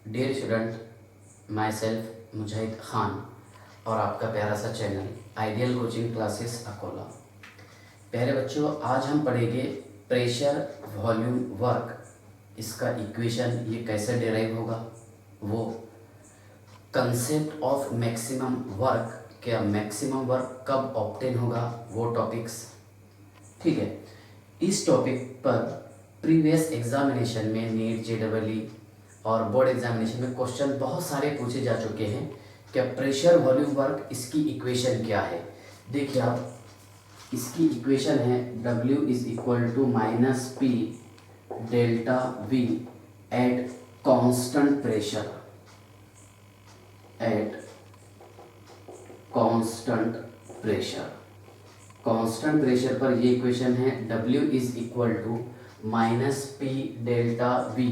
Dear student, my self मुजाहिद ख़ान और आपका प्यारा सा channel ideal coaching classes Akola. प्यारे बच्चों, आज हम पढ़ेंगे प्रेशर वॉल्यूम वर्क, इसका इक्वेशन ये कैसे डिराइव होगा, वो कंसेप्ट ऑफ मैक्सिमम वर्क, क्या मैक्सिमम वर्क कब ऑब्टेन होगा, वो टॉपिक्स। ठीक है, इस टॉपिक पर प्रीवियस एग्जामिनेशन में नीट JEE और बोर्ड एग्जामिनेशन में क्वेश्चन बहुत सारे पूछे जा चुके हैं। क्या प्रेशर वॉल्यूम वर्क, इसकी इक्वेशन क्या है। देखिए आप, इसकी इक्वेशन है W is equal to minus P delta V at constant pressure, at constant pressure. Constant pressure पर ये इक्वेशन है W is equal to minus P delta V।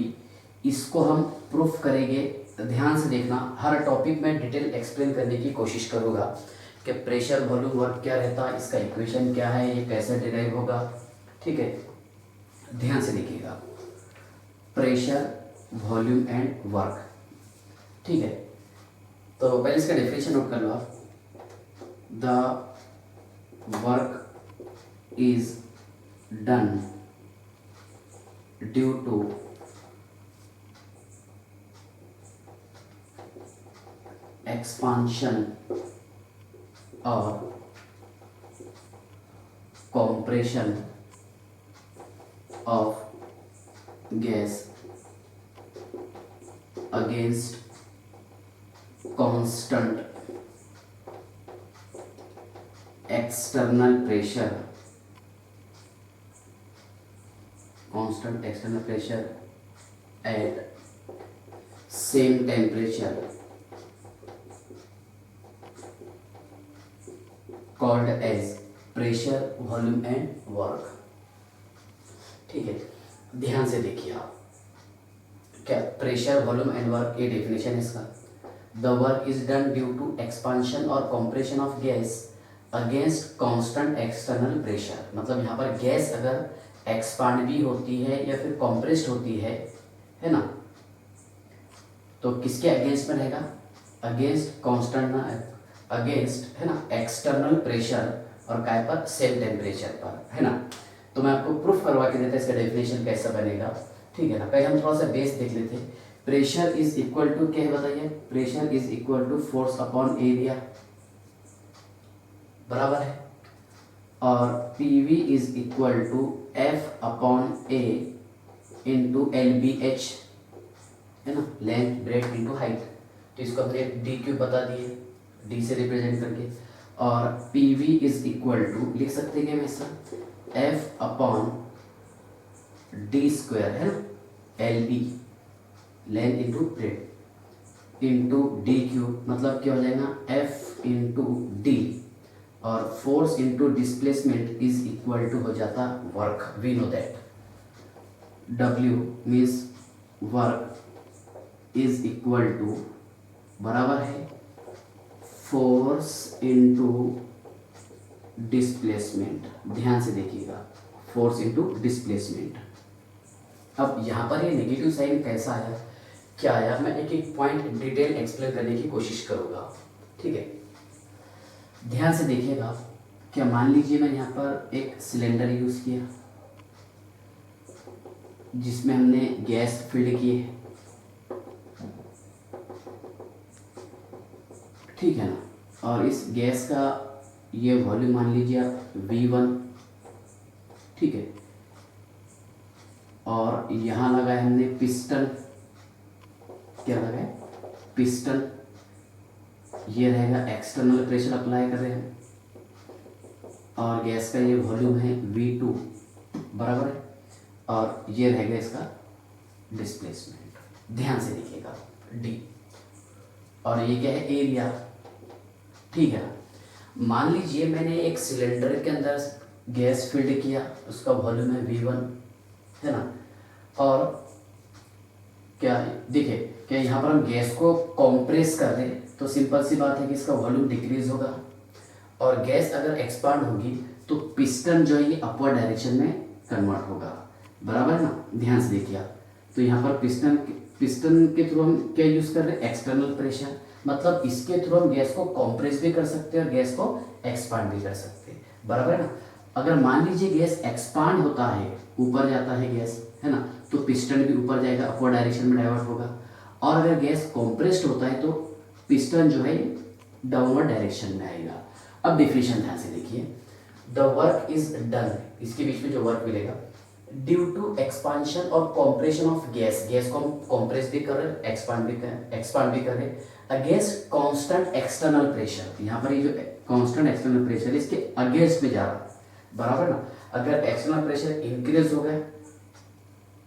इसको हम प्रूफ करेंगे, तो ध्यान से देखना, हर टॉपिक में डिटेल एक्सप्लेन करने की कोशिश करूँगा कि प्रेशर वॉल्यूम वर्क क्या रहता है, इसका इक्वेशन क्या है, ये कैसे डिराइव होगा। ठीक है, ध्यान से देखिएगा, प्रेशर वॉल्यूम एंड वर्क। ठीक है, तो पहले इसका डेफिनेशन नोट कर लो आप। The work is done due to expansion or compression of gas against constant external pressure, constant external pressure at same temperature called as pressure volume and work। ठीक है, ध्यान से देखिए आप, क्या प्रेशर वॉल्यूम एंड वर्क, ये definition है इसका। The work is done due to expansion और compression of gas against constant external pressure. मतलब यहाँ पर गैस अगर एक्सपांड भी होती है या फिर कॉम्प्रेस्ड होती है ना, तो किसके अगेंस्ट में रहेगा, अगेंस्ट कांस्टेंट, अगेंस्ट है ना एक्सटर्नल प्रेशर, और काय पर, सेम टेम्परेचर पर, है ना। तो मैं आपको प्रूफ करवा के देता इसका डेफिनेशन कैसा बनेगा। ठीक है ना, पहले हम थोड़ा सा बेस देख लेते हैं। प्रेशर इज इक्वल टू क्या है बताइए, pressure is equal to force upon area, बराबर है। और PV is equal to F upon A into LBH, है ना, लेंथ ब्रेथ इंटू हाइट। तो इसको हमने DQ बता दिए, D से रिप्रेजेंट करके। और PV इज इक्वल टू लिख सकते हैं वैसा F अपॉन D स्क्वायर, है ना, LB length into breadth into DQ, मतलब क्या हो जाएगा F इंटू D, और force into displacement is equal to हो जाता work. We know that W means work is equal to, बराबर है, फोर्स इंटू डिस्प्लेसमेंट। ध्यान से देखिएगा, फोर्स इंटू डिस्प्लेसमेंट। अब यहाँ पर ये नेगेटिव साइन कैसा आया, क्या आया, मैं एक एक पॉइंट डिटेल एक्सप्लेन करने की कोशिश करूँगा। ठीक है, ध्यान से देखिएगा। क्या मान लीजिए मैंने यहाँ पर एक सिलेंडर यूज़ किया जिसमें हमने गैस फिल्ड की है, ठीक है ना, और इस गैस का ये वॉल्यूम मान लीजिए आप V1। ठीक है, और यहाँ लगाया हमने पिस्टन, क्या लगाया, पिस्टन। ये रहेगा एक्सटर्नल प्रेशर अप्लाई कर रहे हैं, और गैस का ये वॉल्यूम है V2, बराबर है, और ये रहेगा इसका डिस्प्लेसमेंट। ध्यान से देखिएगा D, और ये क्या है, एरिया। ठीक है, मान लीजिए मैंने एक सिलेंडर के अंदर गैस फिल्ड किया, उसका वॉल्यूम है V1, है ना, और क्या देखिए, क्या यहाँ पर हम गैस को कॉम्प्रेस कर रहे हैं, तो सिंपल सी बात है कि इसका वॉल्यूम डिक्रीज होगा, और गैस अगर एक्सपांड होगी तो पिस्टन जो है ये अपवर्ड डायरेक्शन में कन्वर्ट होगा, बराबर है ना। ध्यान से देखिए आप, तो यहाँ पर पिस्टन पिस्टन के थ्रू हम क्या यूज़ कर रहे हैं, एक्सटर्नल प्रेशर, मतलब इसके थ्रू हम गैस को कॉम्प्रेस भी कर सकते हैं और गैस को एक्सपांड भी कर सकते हैं, बराबर है ना। अगर मान लीजिए गैस एक्सपांड होता है, ऊपर जाता है गैस, है ना, तो पिस्टन भी ऊपर जाएगा, अपवर्ड डायरेक्शन में डाइवर्ट होगा। और अगर गैस कॉम्प्रेस्ड होता है तो पिस्टन जो है डाउनवर्ड डायरेक्शन में आएगा। अब डिफिनेशन ध्यान से देखिए, द वर्क इज डन, इसके बीच में जो वर्क मिलेगा, ड्यू टू एक्सपांशन और कॉम्प्रेशन ऑफ गैस, गैस को हम कॉम्प्रेस भी कर रहे हैं, एक्सपांड भी कर रहे हैं अगेंस्ट कांस्टेंट एक्सटर्नल प्रेशर। यहाँ पर ये जो कांस्टेंट एक्सटर्नल प्रेशर इसके अगेंस्ट में जा रहा है, बराबर ना। अगर एक्सटर्नल प्रेशर इंक्रीज हो गया,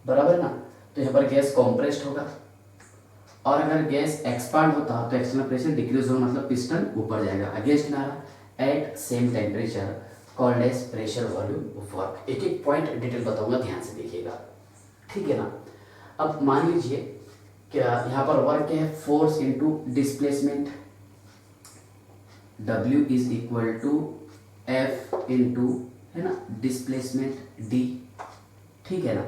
बराबर ना, तो यहाँ पर गैस कॉम्प्रेस्ड होगा। और अगर गैस एक्सपांड होता तो एक्सटर्नल प्रेशर डिक्रीज होगा, मतलब पिस्टन ऊपर जाएगा, अगेंस्ट में आ रहा, at same temperature called as pressure volume work. एक एक पॉइंट डिटेल बताऊंगा, ध्यान से देखिएगा, ठीक है ना। अब मान लीजिए क्या यहाँ पर वर्क क्या है, force into displacement, W is equal to F into, है ना, डिस्प्लेसमेंट D, ठीक है ना।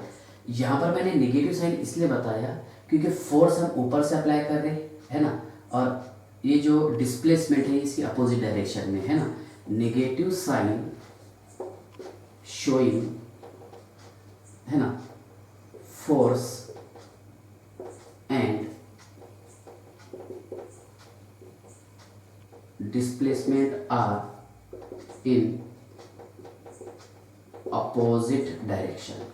यहाँ पर मैंने नेगेटिव साइन इसलिए बताया क्योंकि फोर्स हम ऊपर से अप्लाई कर रहे हैं, है ना, और ये जो डिस्प्लेसमेंट है इसकी अपोजिट डायरेक्शन में, है ना। नेगेटिव साइन शोइंग, है ना, force and displacement are in opposite direction.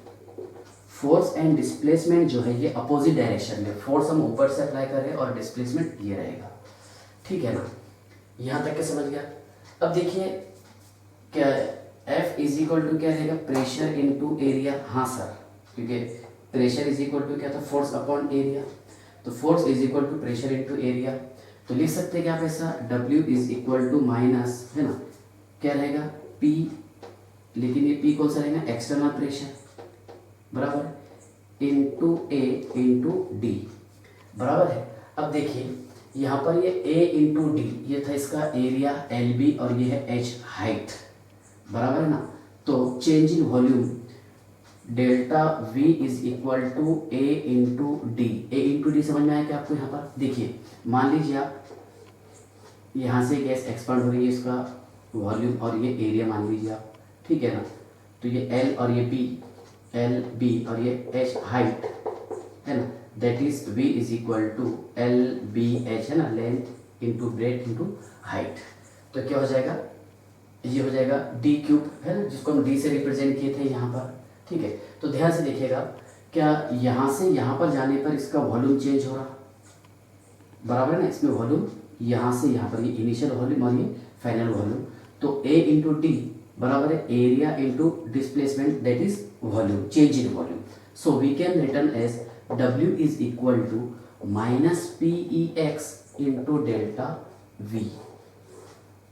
Force and displacement जो है ये अपोजिट डायरेक्शन में, फोर्स हम ऊपर से अप्लाई कर रहे हैं और डिस्प्लेसमेंट ये रहेगा, ठीक है ना। यहाँ तक के समझ गया। अब देखिए क्या F इज इक्वल टू क्या रहेगा, प्रेशर इनटू एरिया। हाँ सर, क्योंकि प्रेशर इज इक्वल टू क्या था, फोर्स अपॉन एरिया, तो force is equal to pressure into area. तो लिख सकते हैं क्या आप ऐसा, W is equal to minus, है ना, क्या रहेगा P, लेकिन ये P कौन सा रहेगा, एक्सटर्नल प्रेशर, बराबर, इनटू A इंटू D, बराबर है। अब देखिए यहाँ पर ये A इंटू डी, ये था इसका एरिया LB और ये है H हाइट, बराबर है ना। तो change in volume delta V is equal to A into D. A into D समझ में आया क्या आपको। यहाँ पर देखिए, मान लीजिए आप यहाँ से गैस एक्सपांड हो रही है, इसका वॉल्यूम और ये एरिया मान लीजिए आप, ठीक है ना। तो ये L और ये B और ये H हाइट, है ना, that is V is equal to LBH, है ना, length into breadth into height. तो क्या हो जाएगा, ये हो जाएगा D क्यूब, है ना, जिसको हम D से रिप्रेजेंट किए थे यहाँ पर, ठीक है। तो ध्यान से देखिएगा, क्या यहाँ से यहाँ पर जाने पर इसका वॉल्यूम चेंज हो रहा, बराबर है ना। इसमें वॉल्यूम यहाँ से यहाँ पर, ये इनिशियल वॉल्यूम और ये फाइनल वॉल्यूम। तो A इंटू डी बराबर है area into displacement, that is volume, change in volume. So we can return as W is equal to minus PEX into delta V,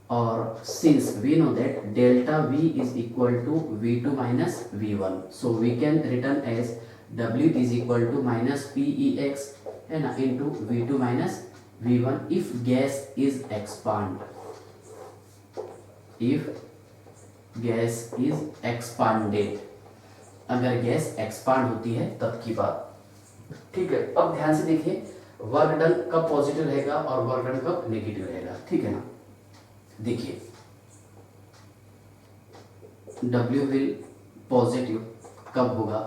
और since we know that delta V is equal to V2 minus V1, so we can written as W is equal to minus PEX, है ना, into V2 minus V1 if gas is expand, if gas is expanded, अगर gas expand होती है तब की बात, ठीक है। अब ध्यान से देखिए, वर्क डन कब पॉजिटिव रहेगा और वर्क डन कब नेगेटिव रहेगा, ठीक है ना। देखिए W विल पॉजिटिव कब होगा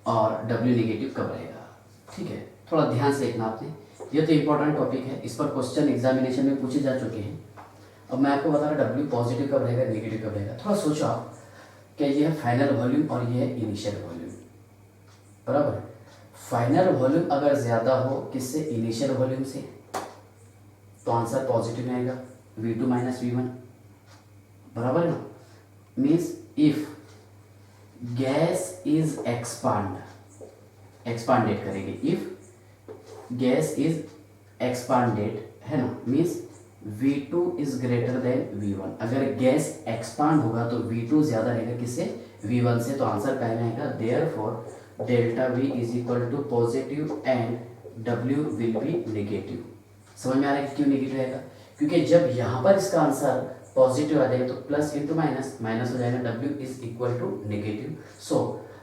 और W नेगेटिव कब रहेगा, ठीक है। थोड़ा ध्यान से देखना आपने, ये तो इम्पोर्टेंट टॉपिक है, इस पर क्वेश्चन एग्जामिनेशन में पूछे जा चुके हैं। अब मैं आपको बता रहा W पॉजिटिव कब रहेगा, नेगेटिव कब रहेगा। थोड़ा सोचो आप, क्या ये है फाइनल वॉल्यूम और ये है इनिशियल वॉल्यूम, बराबर। फाइनल वॉल्यूम अगर ज़्यादा हो किससे, इनिशियल वॉल्यूम से, तो आंसर पॉजिटिव में आएगा, V2 माइनस V1, बराबर है ना। Means if gas is expanded करेंगे, इफ गैस इज एक्सपांडेड, है ना, means V2 is greater then V1। अगर गैस एक्सपांड होगा तो V2 ज़्यादा रहेगा किससे, V1 से, तो आंसर पहले आएगा therefore delta V is equal to positive and W will be negative. समझ में आ रहा है कि क्यों नेगेटिव आएगा, क्योंकि जब यहाँ पर इसका आंसर पॉजिटिव आ जाएगा तो प्लस इंटू माइनस, माइनस हो जाएगा, W is equal to negative. So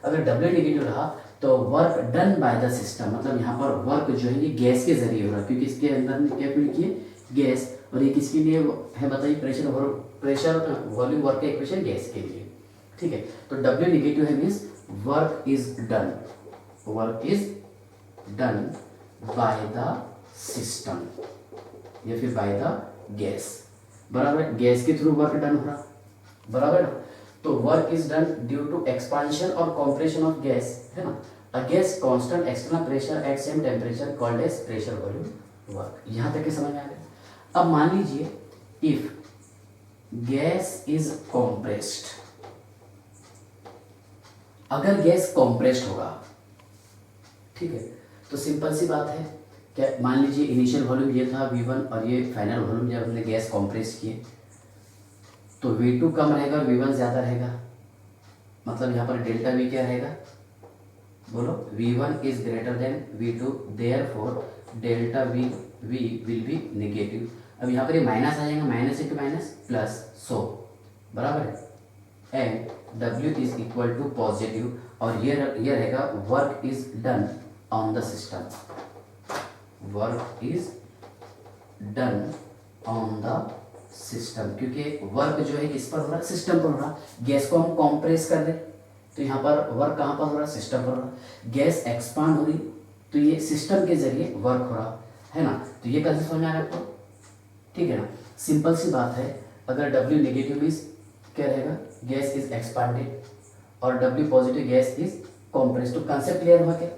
अगर W नेगेटिव रहा तो work done by the system, मतलब यहाँ पर वर्क जो है ये गैस के जरिए हो रहा है, क्योंकि इसके अंदर में क्या फीड किए, गैस, और ये किसके लिए है बताइए, प्रेशर वॉल्यूम वर्क का इक्वेशन गैस के लिए। ठीक है, तो W निगेटिव है, means work is done, work is done by the system या फिर बाय द गैस, बराबर, गैस के थ्रू वर्क डन हो रहा, बराबर ना। तो work is done due to expansion और कॉम्प्रेशन ऑफ गैस, है ना, against constant external pressure at same temperature called as pressure volume work. यहाँ तक के समझ में आ गया। अब मान लीजिए इफ गैस इज कॉम्प्रेस्ड, अगर गैस कॉम्प्रेस्ड होगा, ठीक है, तो सिंपल सी बात है, क्या मान लीजिए इनिशियल वॉल्यूम ये था V1 और ये फाइनल वॉल्यूम जब हमने गैस कॉम्प्रेस किए तो V2 कम रहेगा और V1 ज़्यादा रहेगा, मतलब यहाँ पर डेल्टा V क्या रहेगा, बोलो, V1 is greater than V2, therefore delta V will be negative. अब यहाँ पर ये माइनस आ जाएगा, minus into minus plus, so बराबर है, and W is equal to positive, और ये रहेगा work is done on the system, work is done on the system, क्योंकि वर्क जो है किस पर हो रहा है, सिस्टम पर हो रहा है। गैस को हम कॉम्प्रेस कर दें तो यहाँ पर वर्क कहाँ पर हो रहा है, सिस्टम पर हो रहा है। गैस एक्सपांड हो रही तो ये सिस्टम के जरिए वर्क हो रहा है ना। तो ये कैसे समझ में आ रहा है आपको, ठीक है ना, सिंपल सी बात है। अगर W नेगेटिव मीन्स क्या रहेगा, गैस इज एक्सपांडेड, और W positive gas is compress. तो कंसेप्ट क्लियर हुआ क्या,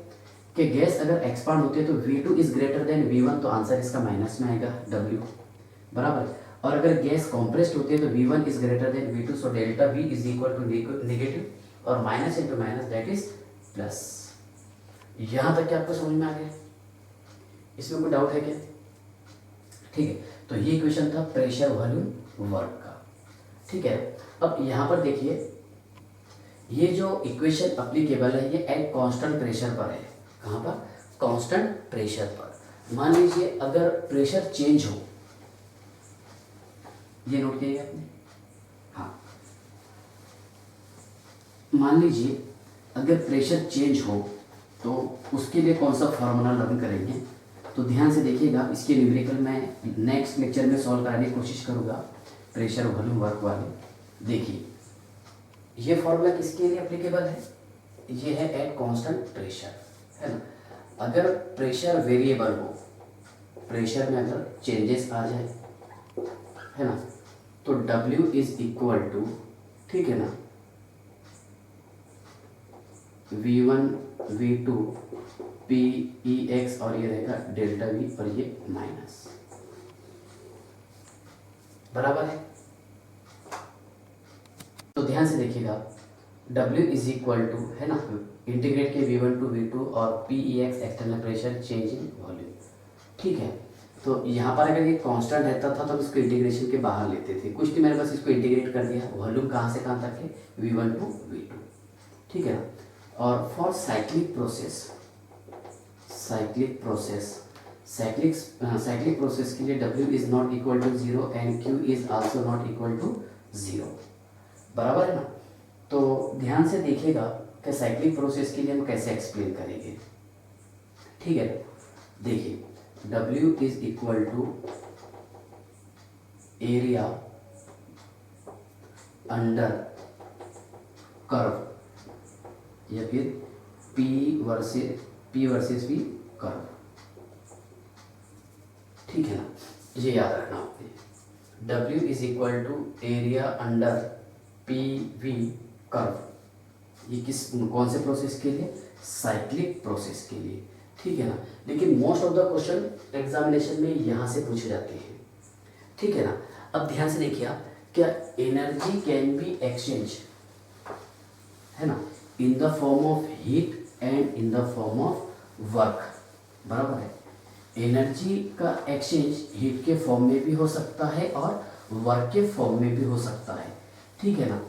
कि गैस अगर एक्सपांड होती है तो V2 is greater then V1, तो आंसर इसका माइनस में आएगा W, बराबर। और अगर गैस कॉम्प्रेस्ड होती है तो V1 is greater than V2, so delta V is equal to negative, और minus into minus that is plus. यहाँ तक क्या आपको समझ में आ गया, इसमें कोई डाउट है क्या, ठीक है। तो ये इक्वेशन था प्रेशर वॉल्यूम वर्क का, ठीक है। अब यहाँ पर देखिए, ये जो इक्वेशन अप्लीकेबल है ये एट कांस्टेंट प्रेशर पर है, कहाँ पर, कांस्टेंट प्रेशर पर। मान लीजिए अगर प्रेशर चेंज हो, ये नोट किया आपने, हाँ, मान लीजिए अगर प्रेशर चेंज हो तो उसके लिए कौन सा फार्मूला लर्न करेंगे, तो ध्यान से देखिएगा। इसके न्यूमेरिकल मैं नेक्स्ट लेक्चर में सॉल्व कराने की कोशिश करूँगा, प्रेशर वॉल्यूम वर्क वाले। देखिए ये फार्मूला किसके लिए एप्लीकेबल है, ये है एट कांस्टेंट प्रेशर, है ना। अगर प्रेशर वेरिएबल हो, प्रेशर में अगर चेंजेस आ जाए, है ना, तो W इज इक्वल टू, ठीक है ना, V1 V2 PEX, और ये रहेगा डेल्टा V, और ये माइनस, बराबर है। तो ध्यान से देखिएगा, W इज इक्वल टू, है ना, इंटीग्रेट के V1 टू V2 और PEX external pressure change in volume, ठीक है। तो यहाँ पर अगर ये कांस्टेंट रहता था तो हम इसको इंटीग्रेशन के बाहर लेते थे, कुछ नहीं, मैंने बस इसको इंटीग्रेट कर दिया, वॉल्यूम कहाँ से कहाँ तक है, V1 टू V2, ठीक है ना। और फॉर साइक्लिक प्रोसेस के लिए W is not equal to 0 and Q is also not equal to 0, बराबर है ना। तो ध्यान से देखिएगा कि साइक्लिक प्रोसेस के लिए हम कैसे एक्सप्लेन करेंगे, ठीक है। देखिए W is equal to area under curve या फिर P वर्सेस V कर्व, ठीक है ना, ये याद रखना आपने। W is equal to area under PV curve, ये कौन से प्रोसेस के लिए, साइक्लिक प्रोसेस के लिए, ठीक है ना। लेकिन most of the question examination में यहाँ से पूछे जाते हैं, ठीक है ना। अब ध्यान से देखिए आप, क्या एनर्जी कैन बी एक्सचेंज, है ना, इन the form of heat and in the form of work, बराबर है। एनर्जी का एक्सचेंज हीट के फॉर्म में भी हो सकता है और वर्क के फॉर्म में भी हो सकता है, ठीक है ना।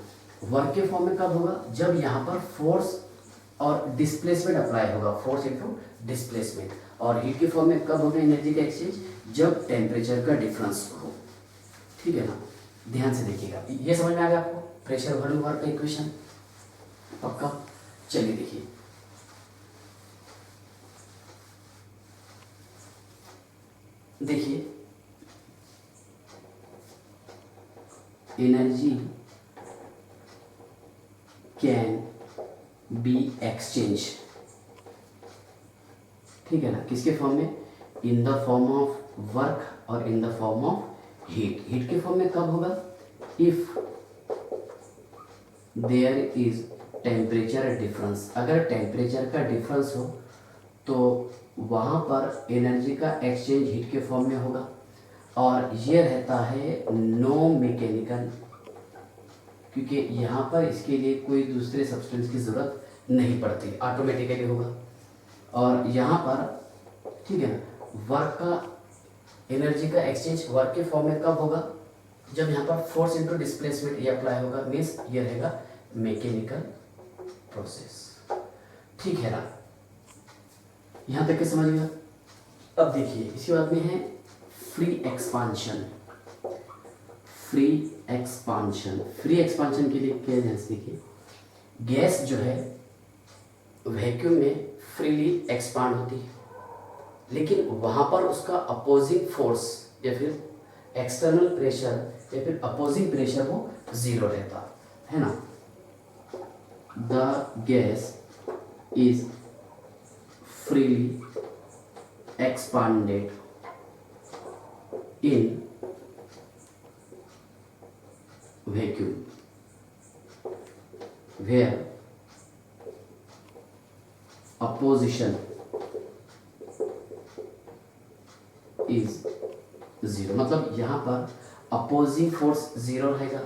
वर्क के फॉर्म में कब होगा, जब यहाँ पर फोर्स और डिस्प्लेसमेंट अप्लाई होगा, फोर्स इनटू डिस्प्लेसमेंट। और हीट के फॉर्म में कब होगा एनर्जी का एक्सचेंज, जब टेम्परेचर का डिफरेंस हो, ठीक है ना। ध्यान से देखिएगा, ये समझ में आ गया आपको प्रेशर वॉल्यूम वर्क का इक्वेशन, पक्का। चलिए देखिए, देखिए एनर्जी कैन बी एक्सचेंज, ठीक है ना, किसके फॉर्म में, in the form of work और in the form of heat. Heat के फॉर्म में कब होगा, if there is temperature difference, अगर टेम्परेचर का डिफरेंस हो तो वहाँ पर एनर्जी का एक्सचेंज हीट के फॉर्म में होगा, और ये रहता है नो मैकेनिकल, क्योंकि यहाँ पर इसके लिए कोई दूसरे सब्सटेंस की ज़रूरत नहीं पड़ती, ऑटोमेटिकली होगा। और यहाँ पर ठीक है ना, वर्क का एनर्जी का एक्सचेंज वर्क के फॉर्म में कब होगा, जब यहाँ पर फोर्स इनटू डिस्प्लेसमेंट ये अप्लाई होगा, मीन्स ये रहेगा मैकेनिकल प्रोसेस, ठीक है ना, यहाँ तक के समझ गया। अब देखिए इसी बात में है free expansion. Free expansion, free expansion के लिए क्या है, देखिए गैस जो है वैक्यूम में फ्रीली एक्सपांड होती है, लेकिन वहाँ पर उसका अपोजिंग फोर्स या फिर एक्सटर्नल प्रेशर या फिर अपोजिंग प्रेशर वो ज़ीरो रहता है ना। The gas is freely expanded in vacuum where opposition is zero, मतलब यहाँ पर अपोजिंग फोर्स जीरो रहेगा।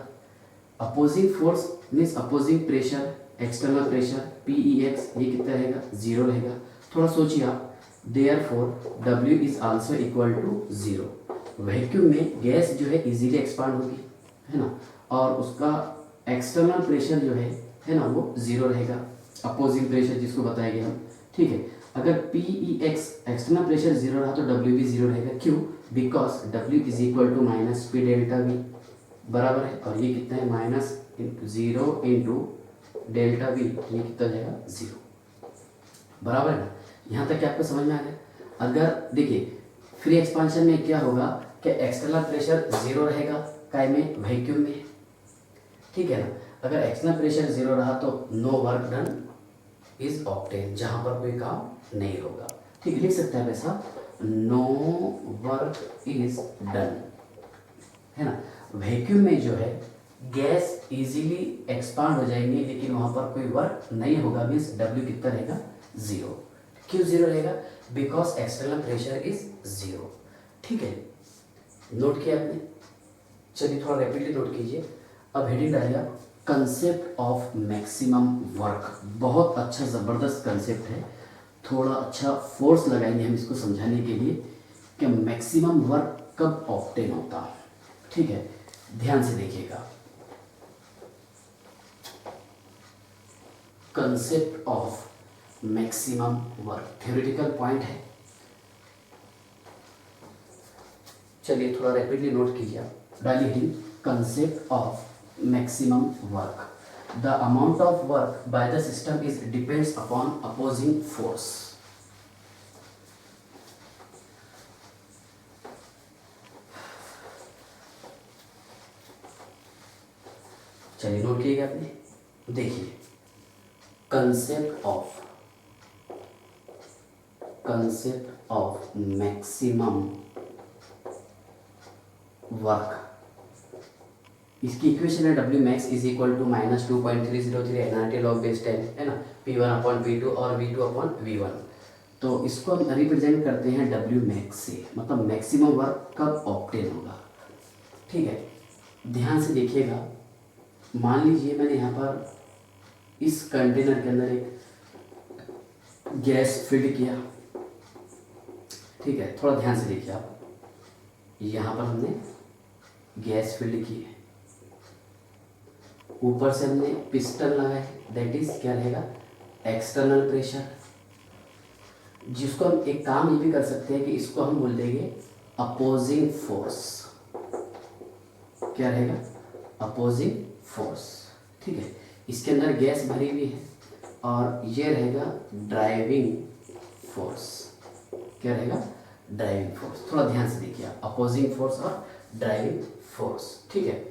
Opposing force means opposing pressure, external pressure PEX ये कितना रहेगा, जीरो रहेगा। थोड़ा सोचिए आप, therefore W is also equal to zero. Vacuum में गैस जो है इजीली एक्सपांड होगी, है ना, और उसका एक्सटर्नल प्रेशर जो है ना, वो जीरो रहेगा, अपोजिंग प्रेशर जिसको बताएंगे हम, ठीक है। अगर PEX एक्सटर्नल प्रेशर जीरो रहा तो W भी जीरो रहेगा, क्यों, because W is equal to minus P delta V बराबर है, और ये कितना है minus zero into delta V, ये कितना जाएगा जीरो, बराबर है ना। यहाँ तक क्या आपको समझ में आ गया। अगर देखिए फ्री एक्सपांशन में क्या होगा कि एक्सटर्नल प्रेशर जीरो रहेगा, काय में, वैक्यूम में, ठीक है ना। अगर एक्सटर्नल प्रेशर जीरो रहा तो no work done is obtain, जहां पर कोई काम नहीं होगा, ठीक, लिख सकते हैं वैसा, नो वर्क इज डन, है ना। वैक्यूम में जो है गैस इजीली एक्सपांड हो जाएंगे, लेकिन वहां पर कोई वर्क नहीं होगा, मीन्स W कितना रहेगा, जीरो। क्यों जीरो रहेगा, because external pressure is zero, ठीक है, नोट किया आपने। चलिए थोड़ा रैपिडली नोट कीजिए। अब हेडिंग डालिए कंसेप्ट ऑफ मैक्सिमम वर्क, बहुत अच्छा ज़बरदस्त कंसेप्ट है, थोड़ा अच्छा फोर्स लगाएंगे हम इसको समझाने के लिए कि मैक्सिमम वर्क कब ऑब्टेन होता है, ठीक है, ध्यान से देखिएगा। Concept of maximum work theoretical point है। चलिए थोड़ा रैपिडली नोट कीजिए, डालिए ही concept of maximum work, the amount of work by the system is depends upon opposing force. चलिए नोट किएगा आपने, देखिए कंसेप्ट ऑफ मैक्सिमम वर्क, इसकी इक्वेशन है W max is equal to minus 2.303 NRT log base 10, है ना, P1 upon P2 और V2 upon V1। तो इसको हम रिप्रेजेंट करते हैं W max से, मतलब मैक्सिमम वर्क कब ऑब्टेन होगा, ठीक है। ध्यान से देखिएगा, मान लीजिए मैंने यहाँ पर इस कंटेनर के अंदर एक गैस फिल किया, ठीक है, थोड़ा ध्यान से देखिए आप, यहाँ पर हमने गैस फिल की है, ऊपर से हमने पिस्टन लगाया है, दैट इज क्या रहेगा, एक्सटर्नल प्रेशर, जिसको हम एक काम ये भी कर सकते हैं कि इसको हम बोल देंगे अपोजिंग फोर्स, क्या रहेगा, अपोजिंग फोर्स, ठीक है। इसके अंदर गैस भरी हुई है और ये रहेगा ड्राइविंग फोर्स, क्या रहेगा, ड्राइविंग फोर्स। थोड़ा ध्यान से देखिए, अपोजिंग फोर्स और ड्राइविंग फोर्स। ठीक है,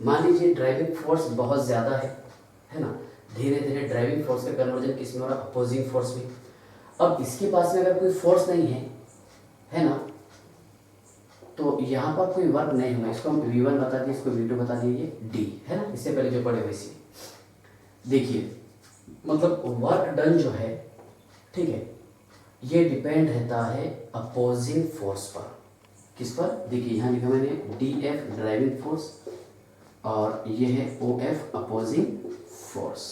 मान लीजिए ड्राइविंग फोर्स बहुत ज़्यादा है ना, धीरे धीरे ड्राइविंग फोर्स का कन्वर्जन किस में हो रहा है, अपोजिंग फोर्स में। अब इसके पास में अगर कोई फोर्स नहीं है ना, तो यहाँ पर कोई वर्क नहीं होगा। इसको हम V1 बता दिए, इसको V2 बता दिए, ये D है ना, इससे पहले जो पढ़े वैसे। देखिए मतलब वर्क डन जो है, ठीक है, ये डिपेंड रहता है अपोजिंग फोर्स पर। किस पर, देखिए यहाँ लिखा मैंने DF ड्राइविंग फोर्स और ये है OF अपोजिंग फोर्स।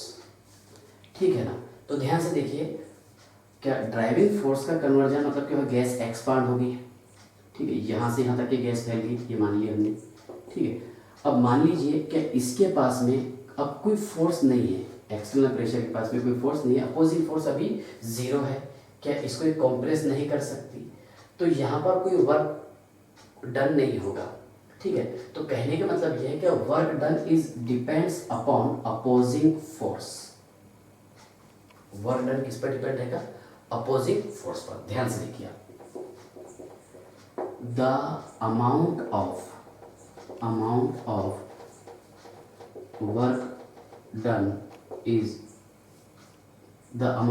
ठीक है ना, तो ध्यान से देखिए, क्या ड्राइविंग फोर्स का कन्वर्जन मतलब क्या, गैस एक्सपांड होगी। ठीक है, यहाँ से यहाँ तक की गैस फैल गई, ये मान लिया हमने। ठीक है, अब मान लीजिए कि इसके पास में अब कोई फोर्स नहीं है, एक्सटर्नल प्रेशर के पास में कोई फोर्स नहीं है, अपोजिंग फोर्स अभी 0 है, क्या इसको ये कॉम्प्रेस नहीं कर सकती, तो यहाँ पर कोई वर्क डन नहीं होगा। ठीक है, तो कहने का मतलब ये है कि work done is depends upon opposing force. Work done किस पर डिपेंड रहेगा, अपोजिंग फोर्स पर। ध्यान से देखिए, the amount of work done is done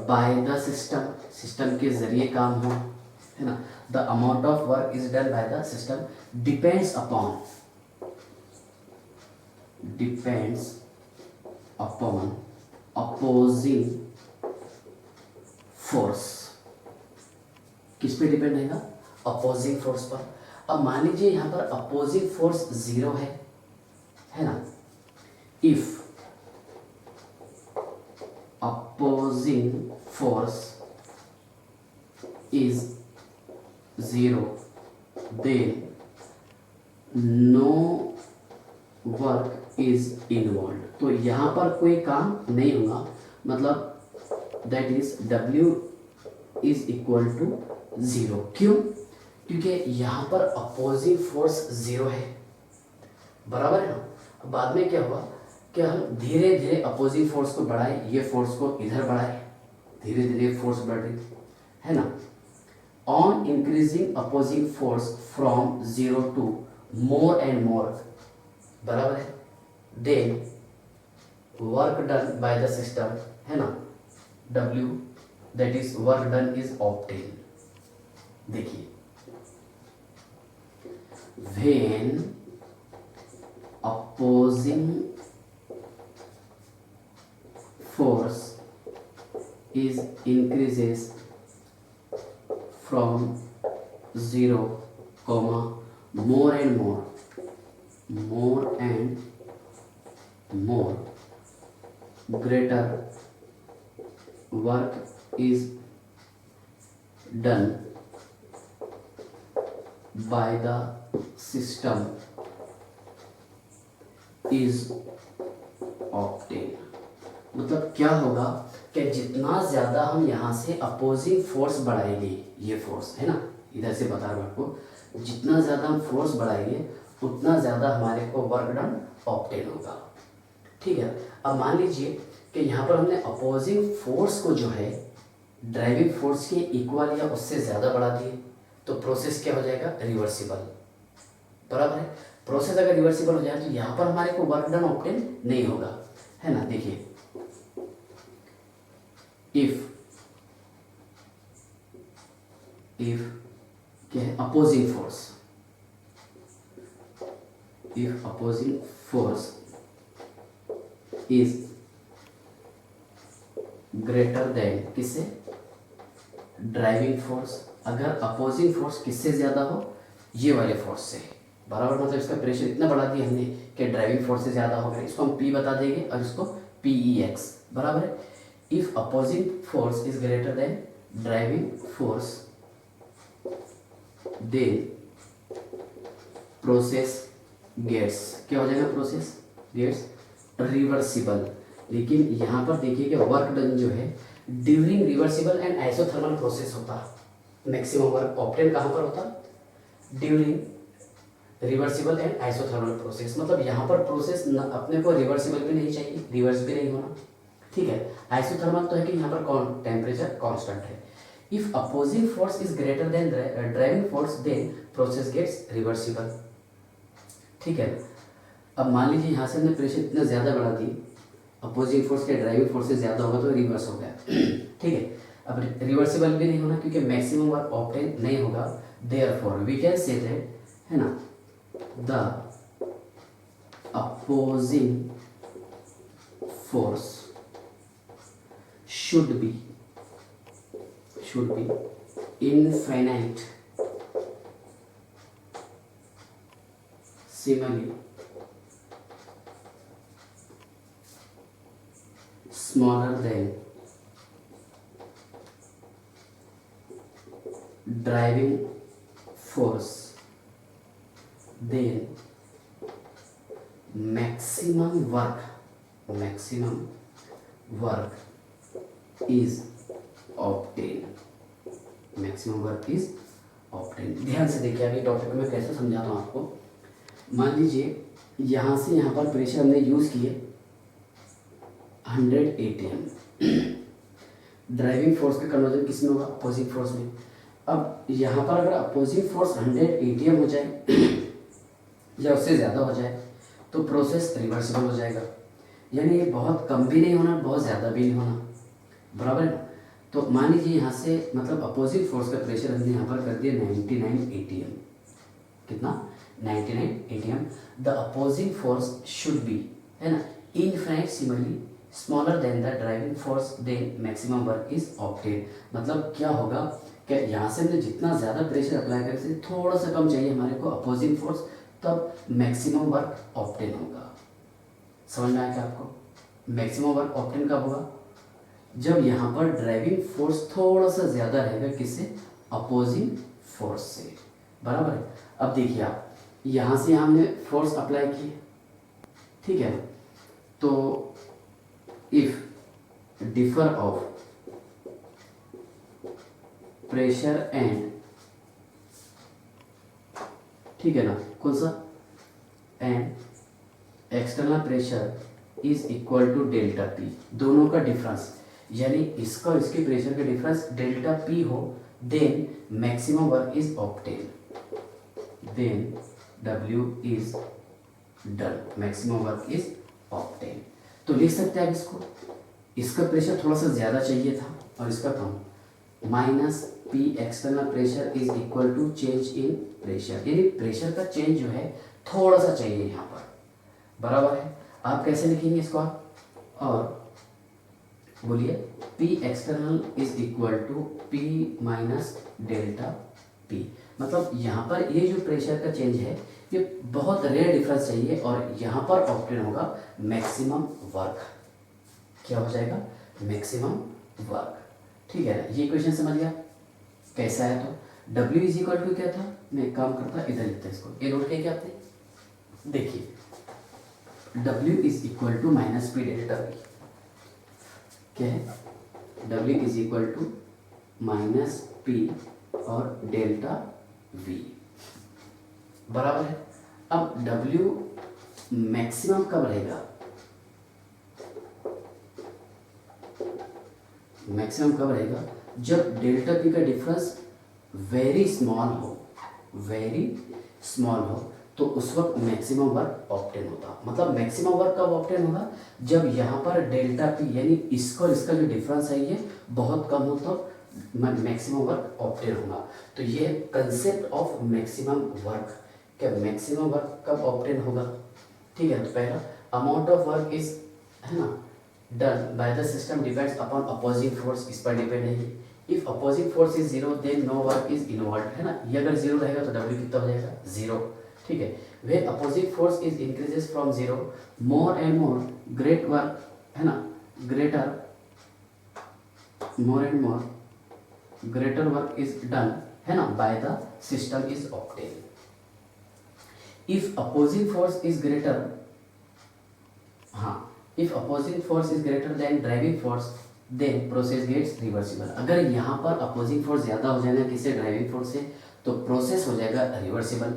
by the system के जरिए काम हो, है ना। the amount of work is done by the system depends upon opposing force. किस पे डिपेंड रहेगा, अपोजिंग फोर्स पर। अब मान लीजिए यहाँ पर अपोजिंग फोर्स 0 है ना। If opposing force is 0 then no work is involve. तो यहाँ पर कोई काम नहीं होगा, मतलब that is W is equal to 0। क्यों, क्योंकि यहाँ पर अपोजिंग फोर्स 0 है, बराबर है ना। अब बाद में क्या हुआ कि हम धीरे धीरे अपोजिंग फोर्स को बढ़ाए, ये फोर्स को इधर बढ़ाए, धीरे धीरे फोर्स बढ़ रही है ना। On increasing opposing force from 0 to more and more, बराबर है, then work done by the system, है ना, W that is work done is obtained. देखिए, when opposing force is increases from 0, more and more greater work is done by the system is obtained। मतलब क्या होगा कि जितना ज़्यादा हम यहाँ से अपोजिंग फोर्स बढ़ाएंगे, ये फोर्स है ना, इधर से बता रहा हूँ आपको, जितना ज़्यादा हम फोर्स बढ़ाएंगे उतना ज़्यादा हमारे को वर्क डन ऑब्टेन होगा। ठीक है, अब मान लीजिए कि यहाँ पर हमने अपोजिंग फोर्स को जो है ड्राइविंग फोर्स के इक्वल या उससे ज़्यादा बढ़ा दिए, तो प्रोसेस क्या हो जाएगा, रिवर्सिबल, बराबर है। प्रोसेस अगर रिवर्सिबल हो जाए तो यहाँ पर हमारे को वर्क डन ऑब्टेन नहीं होगा, है ना। देखिए, इफ क्या है, opposing force, if opposing force is greater then किससे, ड्राइविंग फोर्स। अगर अपोजिंग फोर्स किससे ज़्यादा हो, ये वाले फोर्स से, बराबर, मतलब इसका प्रेशर इतना बढ़ा दिया हमने कि ड्राइविंग फोर्स से ज़्यादा हो गया, इसको हम P बता देंगे और इसको PEX, बराबर है। If opposing force is greater then driving force then process gets, क्या हो जाएगा, प्रोसेस गेट्स रिवर्सिबल। लेकिन यहाँ पर देखिए कि वर्क डन जो है during reversible and isothermal process होता है। मैक्सिमम वर्क ऑब्टेन कहाँ पर होता, during reversible and isothermal process. मतलब यहाँ पर प्रोसेस अपने को रिवर्सिबल भी नहीं चाहिए, रिवर्स भी नहीं होना, ठीक है। आइसोथर्मल तो है कि यहाँ पर कौन टेम्परेचर कांस्टेंट है। If opposing force is greater then driving force then process gets reversible, ठीक है। अब मान लीजिए यहाँ से हमने प्रेशर इतना ज़्यादा बढ़ा दी, अपोजिंग फोर्स के ड्राइविंग फोर्स से ज़्यादा होगा तो रिवर्स हो गया, ठीक है। अब रिवर्सिबल भी नहीं होना क्योंकि मैक्सिमम वर्क ऑब्टेन नहीं होगा, therefore we can say that, है ना, the opposing force should be infinite, similarly smaller than driving force, then maximum work is obtained, maximum work is obtain. ध्यान से देखिए अभी टॉपिक में कैसे समझाता हूँ आपको। मान लीजिए यहाँ से यहाँ पर प्रेशर हमने यूज़ किए 100 ATM, ड्राइविंग फोर्स का कन्वर्जन किस में होगा, अपोजिंग फोर्स में। अब यहाँ पर अगर अपोजिंग फोर्स 100 ATM हो जाए या उससे ज़्यादा हो जाए तो प्रोसेस रिवर्सिबल हो जाएगा, यानी ये बहुत कम भी नहीं होना बहुत ज़्यादा भी नहीं होना, बराबर है। तो मान लीजिए यहाँ से मतलब अपोजिट फोर्स का प्रेशर हमने यहाँ पर कर दिया 99 ATM, कितना 99 ATM। The opposing force should be, है ना, infinitely smaller then the driving force, then maximum work is obtain. मतलब क्या होगा कि यहाँ से हमने जितना ज़्यादा प्रेशर अप्लाई करें से थोड़ा सा कम चाहिए हमारे को अपोजिंग फोर्स, तब मैक्सिमम वर्क ऑब्टेन होगा। समझ में आया क्या आपको। मैक्सिमम वर्क ऑब्टेन कब होगा, जब यहाँ पर ड्राइविंग फोर्स थोड़ा सा ज़्यादा रहेगा किससे, अपोजिंग फोर्स से, बराबर है। अब देखिए आप यहाँ से हमने फोर्स अप्लाई की, ठीक है। तो if differ of pressure and, ठीक है ना, कौन सा, and external pressure is equal to delta P, दोनों का डिफरेंस, यानी इसका और इसके प्रेशर का डिफरेंस डेल्टा पी हो, then maximum work is obtain, then W is done, maximum work is obtain. तो लिख सकते हैं आप इसको, इसका प्रेशर थोड़ा सा ज़्यादा चाहिए था और इसका कम, minus P external pressure is equal to change in pressure, यानी प्रेशर का चेंज जो है थोड़ा सा चाहिए यहाँ पर, बराबर है। आप कैसे लिखेंगे इसको आप, और बोलिए P external is equal to P minus delta P। मतलब यहाँ पर ये जो प्रेशर का चेंज है ये बहुत रेयर डिफरेंस चाहिए और यहाँ पर ऑब्टेन होगा मैक्सिमम वर्क। क्या हो जाएगा, मैक्सिमम वर्क, ठीक है ना। ये क्वेश्चन समझ गया कैसा है। तो W इज इक्वल टू क्या था, मैं एक काम करता इधर लिखता इसको, ये नोट किया क्या आपने, देखिए W is equal to minus P delta V, क्या है, W is equal to minus P और डेल्टा V, बराबर है। अब W मैक्सिमम कब रहेगा, मैक्सिमम कब रहेगा, जब डेल्टा P का डिफरेंस वेरी स्मॉल हो, वेरी स्मॉल हो, तो उस वक्त मैक्सिमम वर्क ऑब्टेन होता। मतलब मैक्सिमम वर्क कब ऑब्टेन होगा, जब यहाँ पर डेल्टा पी यानी इसका और इसका जो डिफरेंस है ये बहुत कम हो तो मैक्सिमम वर्क ऑब्टेन होगा। तो ये कंसेप्ट ऑफ मैक्सिमम वर्क, क्या मैक्सिमम वर्क कब ऑब्टेन होगा, ठीक है। तो पहला अमाउंट ऑफ वर्क इज, है ना, done by the system depends upon opposing force, इस पर डिपेंड है। If opposing force is zero then no work is involve, है ना। ये अगर जीरो रहेगा तो W कितना हो जाएगा, जीरो, ठीक है। वे opposite force is increases from zero more and more great work, है ना, greater more and more greater work is done, है ना, by the system is obtain. If opposing force is greater, हाँ, if opposing force is greater then driving force then process gets reversible. अगर यहाँ पर opposing force ज़्यादा हो जाएगा किससे, ड्राइविंग फोर्स से, तो प्रोसेस हो जाएगा रिवर्सिबल,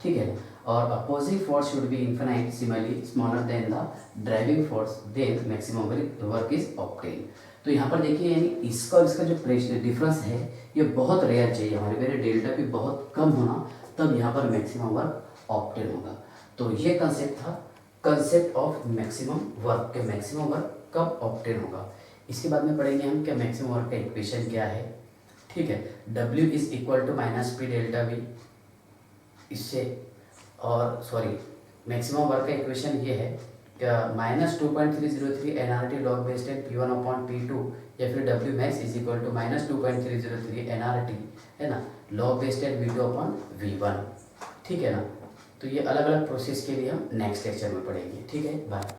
ठीक है। और opposing force should be infinitesimally smaller then the driving force, then maximum work is obtain. तो यहाँ पर देखिए यानी इसका और इसका जो डिफरेंस है ये बहुत रेयर चाहिए हमारे मेरे डेल्टा पी बहुत कम होना, तब यहाँ पर मैक्सिमम वर्क ऑब्टेन होगा। तो ये कंसेप्ट था, कंसेप्ट ऑफ मैक्सिमम वर्क के मैक्सिमम वर्क कब ऑब्टेन होगा। इसके बाद में पढ़ेंगे हम क्या मैक्सिमम वर्क का इक्वेशन क्या है। ठीक है, W is equal to minus P delta V, इससे और सॉरी मैक्सिमम वर्क का इक्वेशन ये है क्या -2.303 NRT log base 10 P1 upon P2, या फिर W max is equal to -2.303 NRT है ना log base 10 V2 upon V1। ठीक है ना, तो ये अलग अलग प्रोसेस के लिए हम नेक्स्ट लेक्चर में पढ़ेंगे। ठीक है, बाय।